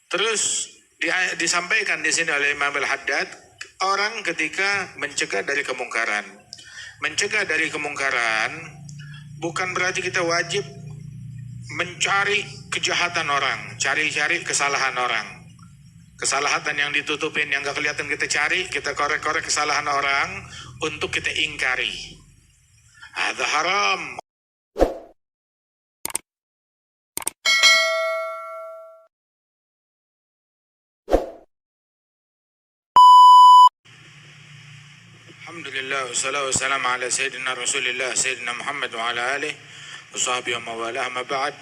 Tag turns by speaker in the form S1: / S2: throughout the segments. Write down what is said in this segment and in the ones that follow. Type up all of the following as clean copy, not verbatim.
S1: Terus disampaikan di sini oleh Imam Al-Haddad, orang ketika mencegah dari kemungkaran. Mencegah dari kemungkaran bukan berarti kita wajib mencari kejahatan orang, cari-cari kesalahan orang. Kesalahan yang ditutupin, yang gak kelihatan kita cari, kita korek-korek kesalahan orang untuk kita ingkari. Ada haram. Alhamdulillah, wassalatu wassalamu ala sayyidina Rasulillah, sayyidina Muhammad wa ala alihi wa sahbihi wa mawalah. Amma ba'd.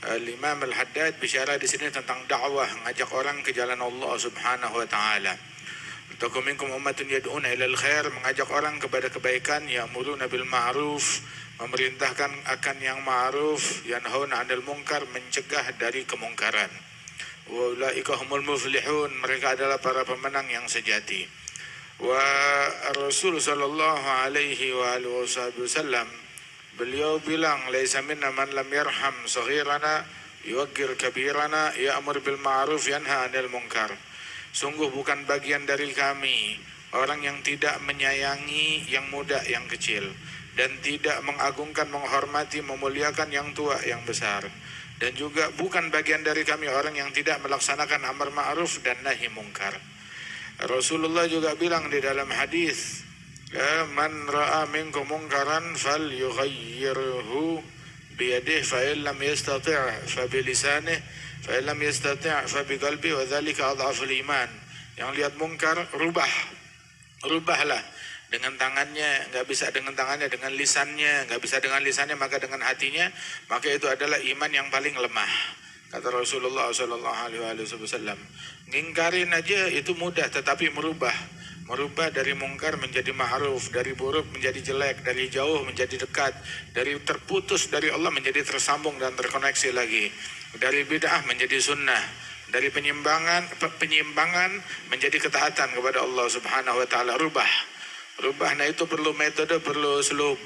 S1: Imam Al-Haddad bicara di sini tentang dakwah, ngajak orang ke jalan Allah Subhanahu wa taala. Takum minkum ummatun yad'una ilal khair, mengajak orang kepada kebaikan, ya'muruna bil ma'ruf, memerintahkan akan yang ma'ruf, yanhauna 'anil munkar, mencegah dari kemungkaran. Wa ulaika humul muflihun, mereka adalah para pemenang yang sejati. Wa Rasul sallallahu alaihi wa alihi wasallam, beliau bilang, laisa minna man lam yarham saghirana yuwaqqir kabirana ya'mur bil ma'ruf yanha 'anil munkar. Sungguh bukan bagian dari kami orang yang tidak menyayangi yang muda yang kecil, dan tidak mengagungkan, menghormati, memuliakan yang tua yang besar. Dan juga bukan bagian dari kami orang yang tidak melaksanakan amar ma'ruf dan nahi munkar. Rasulullah juga bilang di dalam hadis, man ra'a minkum munkaran falyughayyirhu biyadihi fa in lam yastati' fa bilisanihi fa in lam yastati' fa biqalbihi wa dzalika adhaful iman. Yang lihat mungkar, rubahlah dengan tangannya, nggak bisa dengan tangannya, dengan lisannya, nggak bisa dengan lisannya, maka dengan hatinya, maka itu adalah iman yang paling lemah. Kata Rasulullah SAW, ngingkarin aja itu mudah, tetapi merubah dari mungkar menjadi ma'ruf, dari buruk menjadi jelek, dari jauh menjadi dekat, dari terputus dari Allah menjadi tersambung dan terkoneksi lagi, dari bid'ah menjadi sunnah, dari penyimpangan menjadi ketaatan kepada Allah Subhanahu wa taala. Rubah. Nah itu perlu metode, perlu selub.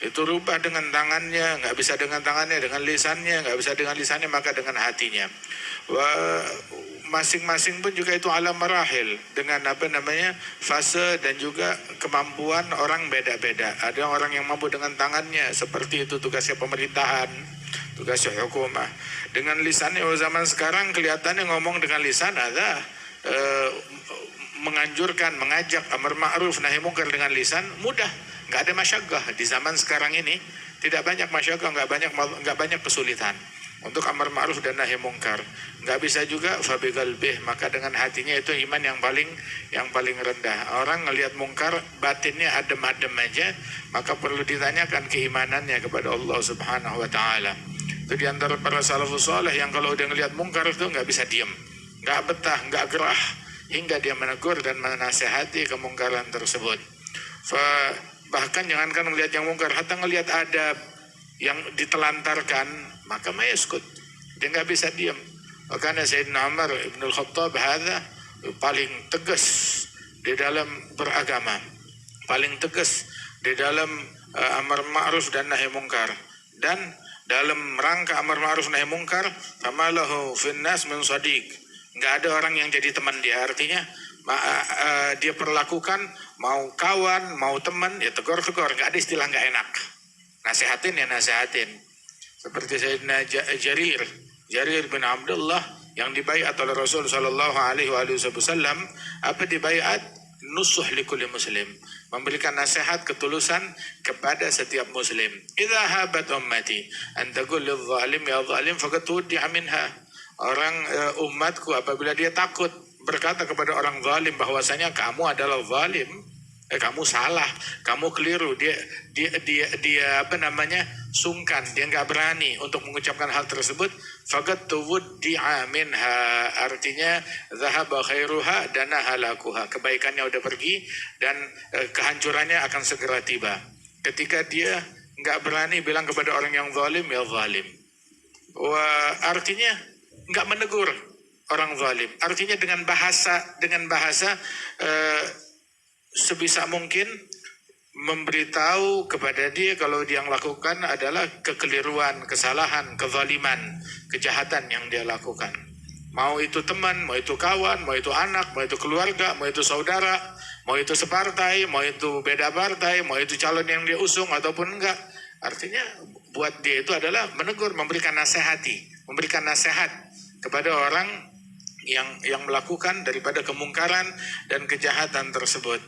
S1: Itu rubah dengan tangannya, nggak bisa dengan tangannya, dengan lisannya, nggak bisa dengan lisannya, maka dengan hatinya. Masing-masing pun juga itu ala marahil, dengan fase dan juga kemampuan orang beda-beda. Ada orang yang mampu dengan tangannya, seperti itu tugasnya pemerintahan, tugasnya hukumah. Dengan lisannya, zaman sekarang kelihatannya ngomong dengan lisan ada menganjurkan, mengajak amar ma'ruf nahi munkar dengan lisan mudah. Nggak ada masyaggah di zaman sekarang ini, tidak banyak masyaggah, nggak banyak kesulitan untuk amar ma'ruf dan nahi munkar. Nggak bisa juga fabi qalbih, maka dengan hatinya itu iman yang paling rendah. Orang ngelihat munkar batinnya adem-adem aja, maka perlu ditanyakan keimanannya kepada Allah Subhanahu wa taala. Itu di antara para salafus saleh yang kalau udah ngelihat munkar itu nggak bisa diam, nggak betah, nggak gerah, hingga dia menegur dan menasehati kemungkaran tersebut. Bahkan jangankan melihat yang mungkar, hatta ngelihat adab yang ditelantarkan, maka mayaskut, dia nggak bisa diam. Makanya Sayyidina Umar ibn al-Khattab paling tegas di dalam beragama, paling tegas di dalam amar ma'ruf dan nahi munkar. Dan dalam rangka amar ma'ruf nahi munkar, famalahu finnas min sadiq, nggak ada orang yang jadi teman dia. Artinya dia perlakukan, mau kawan, mau teman, ya tegur-tegur, nggak ada istilah nggak enak. Nasihatin ya nasihatin. Seperti Sayyidina Jarir bin Abdullah yang dibaiat oleh Rasul sallallahu alaihi wasallam, apa dibaiat? Nusuh likulli muslim, memberikan nasihat ketulusan kepada setiap muslim. Idza habat ummati an taqul lidh-dhalim ya dhalim faqad tuddi'a minha. Orang umatku apabila dia takut berkata kepada orang zalim bahwasanya kamu adalah zalim, kamu salah, kamu keliru, dia sungkan, dia nggak berani untuk mengucapkan hal tersebut, faqad tuwuddi'a minha, artinya dhahaba khairuha danaha lakuha, kebaikannya udah pergi dan kehancurannya akan segera tiba. Ketika dia nggak berani bilang kepada orang yang zalim ya zalim, artinya nggak menegur orang zalim, artinya dengan bahasa sebisa mungkin memberitahu kepada dia kalau dia yang lakukan adalah kekeliruan, kesalahan, kezaliman, kejahatan yang dia lakukan. Mau itu teman, mau itu kawan, mau itu anak, mau itu keluarga, mau itu saudara, mau itu separtai, mau itu beda partai, mau itu calon yang dia usung ataupun enggak. Artinya buat dia itu adalah menegur, memberikan memberikan nasihat kepada orang yang melakukan daripada kemungkaran dan kejahatan tersebut.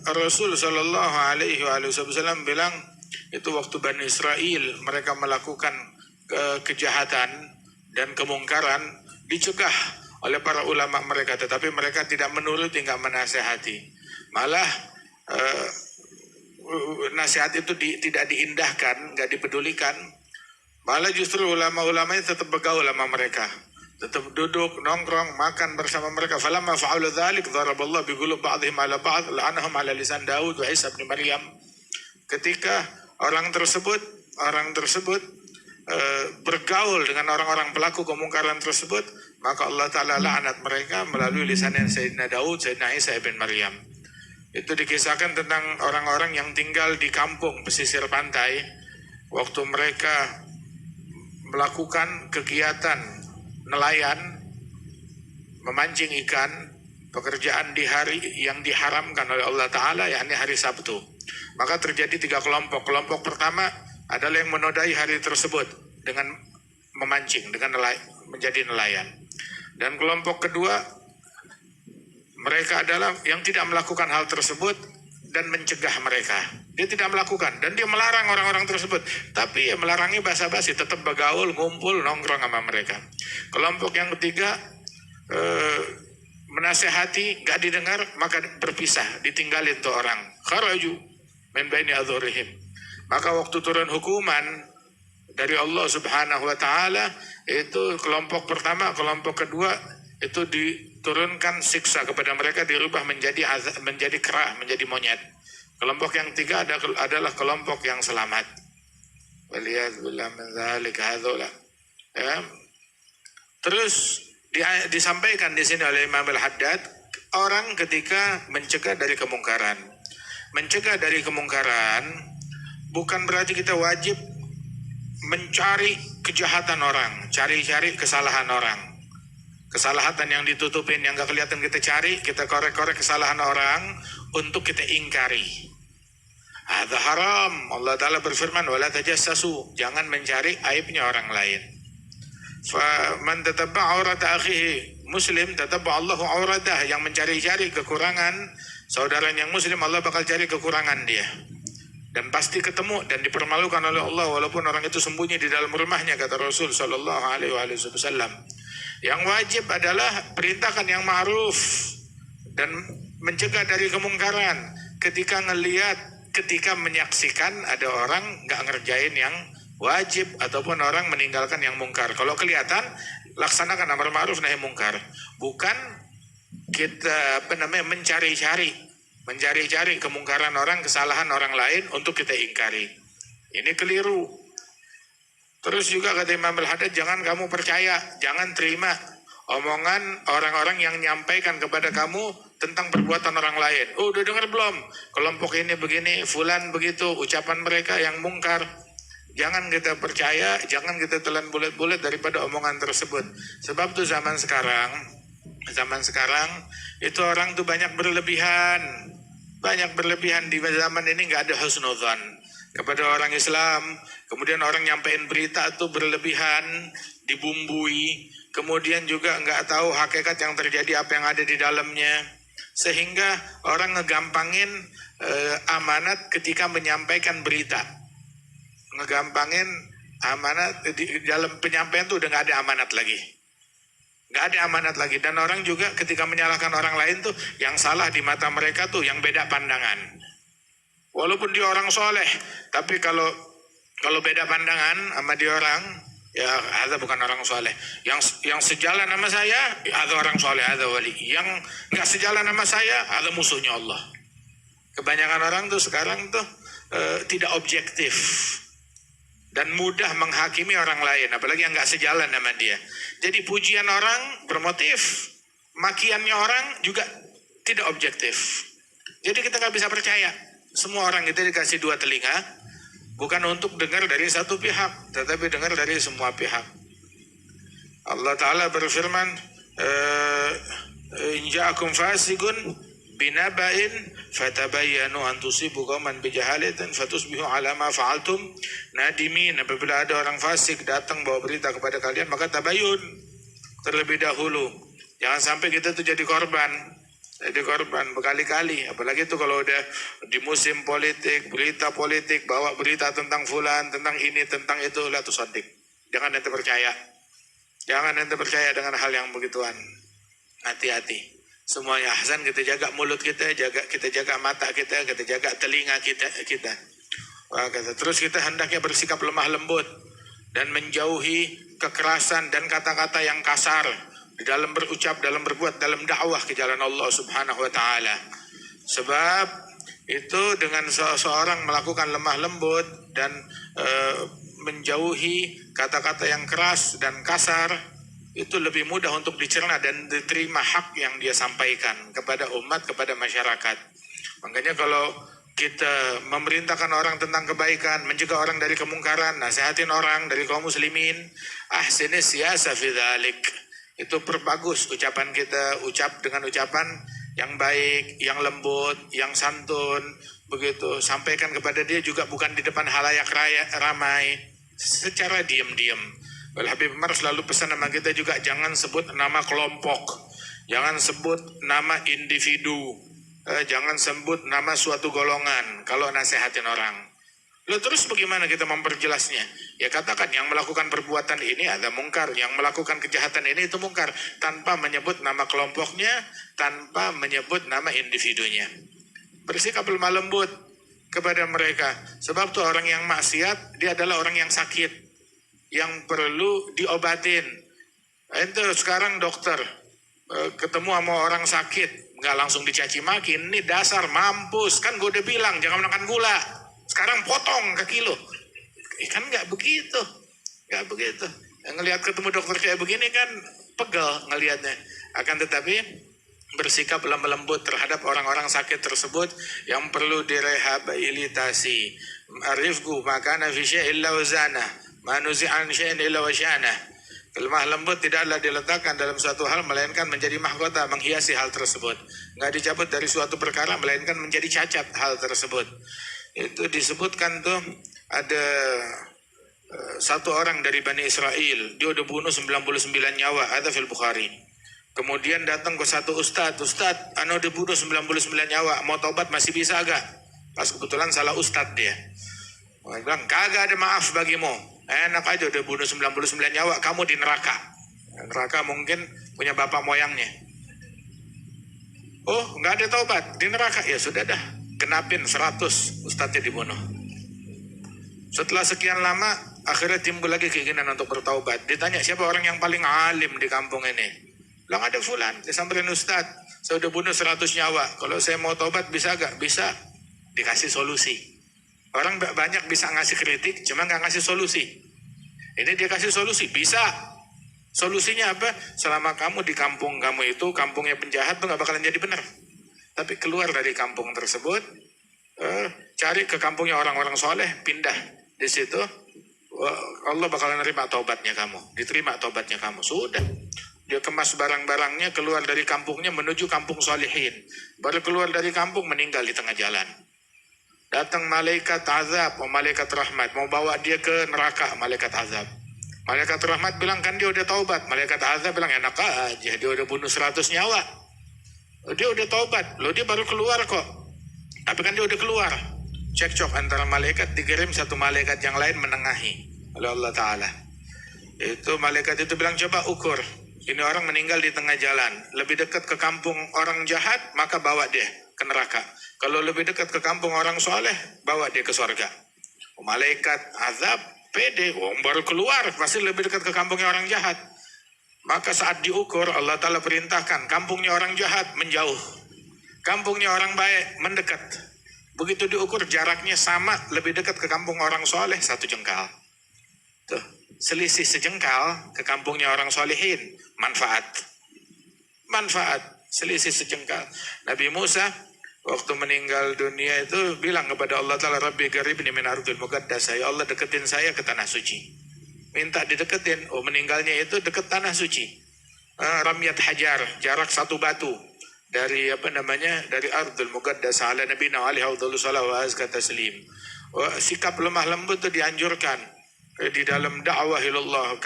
S1: Rasul sallallahu alaihi wasallam bilang itu waktu Bani Israel mereka melakukan kejahatan dan kemungkaran dicegah oleh para ulama mereka, tetapi mereka tidak menuruti, tidak menasehati. Malah nasihat itu tidak diindahkan, nggak dipedulikan. Malah justru ulama-ulamanya tetap bergaul sama mereka, tetap duduk, nongkrong, makan bersama mereka. Falamma fa'alu dzalik daraballahu bi qulub ba'dihim 'ala ba'd la'anahum 'ala lisan Daud wa Isa bin Maryam. Ketika orang tersebut bergaul dengan orang-orang pelaku kemungkaran tersebut, maka Allah Ta'ala laknat mereka melalui lisan Sayyidina Daud, Sayyidina Isa bin Maryam. Itu dikisahkan tentang orang-orang yang tinggal di kampung pesisir pantai. Waktu mereka melakukan kegiatan nelayan, memancing ikan, pekerjaan di hari yang diharamkan oleh Allah Ta'ala, yakni hari Sabtu. Maka terjadi 3 kelompok. Kelompok pertama adalah yang menodai hari tersebut dengan memancing, dengan menjadi nelayan. Dan kelompok kedua, mereka adalah yang tidak melakukan hal tersebut dan mencegah mereka. Dia tidak melakukan dan dia melarang orang-orang tersebut. Tapi ya melarangnya basa-basi, tetap bergaul, ngumpul, nongkrong sama mereka. Kelompok yang ketiga, menasehati, gak didengar, maka berpisah, ditinggalin tuh orang. Kharaju min baini adhurihim. Maka waktu turun hukuman dari Allah Subhanahu wa Ta'ala, itu kelompok pertama, kelompok kedua itu diturunkan siksa kepada mereka, dirubah menjadi kera, menjadi monyet. Kelompok yang tiga adalah kelompok yang selamat. Waliyadzubillah min dzalik hadzola. Ya. Terus disampaikan di sini oleh Imam Al-Haddad, orang ketika mencegah dari kemungkaran. Mencegah dari kemungkaran bukan berarti kita wajib mencari kejahatan orang, cari-cari kesalahan orang. Kesalahan yang ditutupin, yang gak kelihatan kita cari, kita korek-korek kesalahan orang untuk kita ingkari. Ada haram. Allah Ta'ala berfirman, wala tajassasu, jangan mencari aibnya orang lain. Faman tatabba aurata akhihi muslim tatabba Allahu auratah. Yang mencari-cari kekurangan saudara yang muslim, Allah bakal cari kekurangan dia. Dan pasti ketemu dan dipermalukan oleh Allah walaupun orang itu sembunyi di dalam rumahnya, kata Rasul sallallahu alaihi wasallam. Yang wajib adalah perintahkan yang ma'ruf dan mencegah dari kemungkaran. Ketika menyaksikan ada orang nggak ngerjain yang wajib ataupun orang meninggalkan yang mungkar. Kalau kelihatan, laksanakan amar ma'ruf nahi mungkar. Bukan kita mencari-cari kemungkaran orang, kesalahan orang lain untuk kita ingkari. Ini keliru. Terus juga kata Imam Al-Haddad, jangan kamu percaya, jangan terima omongan orang-orang yang menyampaikan kepada kamu tentang perbuatan orang lain. Oh, udah dengar belum? Kelompok ini begini, fulan begitu, ucapan mereka yang mungkar. Jangan kita percaya, jangan kita telan bulat-bulat daripada omongan tersebut. Sebab tuh zaman sekarang itu orang tuh banyak berlebihan di zaman ini. Nggak ada husnudzan kepada orang Islam. Kemudian orang nyampein berita itu berlebihan, dibumbui, kemudian juga nggak tahu hakikat yang terjadi, apa yang ada di dalamnya, sehingga orang ngegampangin amanat ketika menyampaikan berita. Ngegampangin amanat di dalam penyampaian tuh udah nggak ada amanat lagi. Nggak ada amanat lagi. Dan orang juga ketika menyalahkan orang lain tuh, yang salah di mata mereka tuh yang beda pandangan. Walaupun dia orang soleh, tapi kalau beda pandangan sama dia orang, ya ada bukan orang soleh. Yang sejalan sama saya, ada orang soleh, ada wali. Yang nggak sejalan sama saya, ada musuhnya Allah. Kebanyakan orang tuh sekarang tuh tidak objektif dan mudah menghakimi orang lain, apalagi yang nggak sejalan sama dia. Jadi pujian orang bermotif, makiannya orang juga tidak objektif. Jadi kita nggak bisa percaya. Semua orang itu dikasih 2 telinga, bukan untuk dengar dari satu pihak, tetapi dengar dari semua pihak. Allah Ta'ala berfirman, in ja'akum fasiqun binaba'in fatabayyanu an tusibu qauman bijahalatin fatusbihu ala ma fa'altum nadimin. Apabila ada orang fasik datang bawa berita kepada kalian, maka tabayyun terlebih dahulu. Jangan sampai kita tuh jadi korban berkali-kali. Apalagi itu kalau udah di musim politik, berita politik, bawa berita tentang fulan, tentang ini, tentang itu, lah tuh sodik. Jangan ente percaya. Jangan ente percaya dengan hal yang begituan. Hati-hati. Semuanya ahsan, kita jaga mulut kita jaga mata kita jaga telinga kita. Wah, terus kita hendaknya bersikap lemah lembut dan menjauhi kekerasan dan kata-kata yang kasar di dalam berucap, dalam berbuat, dalam dakwah ke jalan Allah Subhanahu wa Ta'ala. Sebab itu dengan seseorang melakukan lemah lembut dan menjauhi kata-kata yang keras dan kasar, itu lebih mudah untuk dicerna dan diterima hak yang dia sampaikan kepada umat, kepada masyarakat. Makanya kalau kita memerintahkan orang tentang kebaikan, mencegah orang dari kemungkaran, nasihatin orang dari kaum muslimin, ahsini siyasa fi dzalik. Itu perbagus ucapan kita, ucap dengan ucapan yang baik, yang lembut, yang santun, begitu. Sampaikan kepada dia juga bukan di depan halayak ramai, secara diam-diam. Habib Umar selalu pesan sama kita juga, jangan sebut nama kelompok, jangan sebut nama individu, jangan sebut nama suatu golongan kalau nasihatin orang. Lalu terus bagaimana kita memperjelasnya? Ya katakan yang melakukan perbuatan ini ada mungkar, yang melakukan kejahatan ini itu mungkar, tanpa menyebut nama kelompoknya, tanpa menyebut nama individunya. Bersikap lemah lembut kepada mereka. Sebab tuh orang yang maksiat, dia adalah orang yang sakit, yang perlu diobatin. Itu sekarang dokter ketemu sama orang sakit, nggak langsung dicaci maki, ini dasar mampus, kan gue udah bilang jangan makan gula, sekarang potong ke kilo. Kan nggak begitu. Ngelihat ketemu dokter kayak begini kan pegel ngelihatnya. Akan tetapi bersikap lemah lembut terhadap orang-orang sakit tersebut yang perlu direhabilitasi. Arifku makana fi syai'in illa wazana, ma nuzi'an syai'in illa wasyana. Lemah lembut tidaklah diletakkan dalam suatu hal melainkan menjadi mahkota menghiasi hal tersebut. Nggak dicabut dari suatu perkara melainkan menjadi cacat hal tersebut. Itu disebutkan tuh ada satu orang dari Bani Israel, dia udah bunuh 99 nyawa, ada fil Bukhari. Kemudian datang ke satu ustadz, anu udah bunuh 99 nyawa, mau taubat masih bisa agak? Pas kebetulan salah ustadz dia. Dia bilang, kagak ada maaf bagimu, enak aja udah bunuh 99 nyawa, kamu di neraka. Neraka mungkin punya bapak moyangnya. Oh, nggak ada taubat, di neraka, ya sudah dah, kenapin 100, ustadznya dibunuh. Setelah sekian lama, akhirnya timbul lagi keinginan untuk bertaubat. Ditanya, siapa orang yang paling alim di kampung ini? Bilang, ada fulan, disamperin ustadz, saya udah bunuh 100 nyawa, kalau saya mau taubat bisa gak? Bisa. Dikasih solusi. Orang banyak bisa ngasih kritik, cuma gak ngasih solusi. Ini dia kasih solusi, bisa. Solusinya apa? Selama kamu di kampung kamu itu, kampungnya penjahat tuh gak bakalan jadi benar. Tapi keluar dari kampung tersebut, cari ke kampungnya orang-orang soleh, pindah. Di situ Allah bakalan nerima taubatnya kamu, diterima taubatnya kamu. Sudah, dia kemas barang-barangnya, keluar dari kampungnya menuju kampung solehin. Baru keluar dari kampung meninggal di tengah jalan. Datang malaikat azab, malaikat rahmat, mau bawa dia ke neraka. Malaikat azab, malaikat rahmat bilang kan dia udah taubat. Malaikat azab bilang enak aja, dia udah bunuh 100 nyawa, dia udah taubat, loh dia baru keluar kok. Tapi kan dia udah keluar. Cekcok antara malaikat, dikirim satu malaikat yang lain menengahi oleh Allah Ta'ala. Itu malaikat itu bilang, coba ukur, ini orang meninggal di tengah jalan, lebih dekat ke kampung orang jahat, maka bawa dia ke neraka. Kalau lebih dekat ke kampung orang soleh, bawa dia ke surga. Malaikat azab pede, baru keluar, pasti lebih dekat ke kampungnya orang jahat. Maka saat diukur, Allah Ta'ala perintahkan kampungnya orang jahat menjauh, kampungnya orang baik mendekat. Begitu diukur jaraknya sama, lebih dekat ke kampung orang soleh 1 jengkal. Tuh, selisih sejengkal ke kampungnya orang solehin, manfaat, selisih sejengkal. Nabi Musa waktu meninggal dunia itu bilang kepada Allah Ta'ala, Rabbi qaribni min ardil muqaddasah, ya Allah deketin saya ke tanah suci. minta dideketin. Oh, meninggalnya itu dekat tanah suci. Ramyat hajar, jarak satu batu dari dari Ardul Muqaddas ala nabiyina alaihi wa azka taslim. Sikap lemah lembut itu dianjurkan di dalam dakwah ilallah.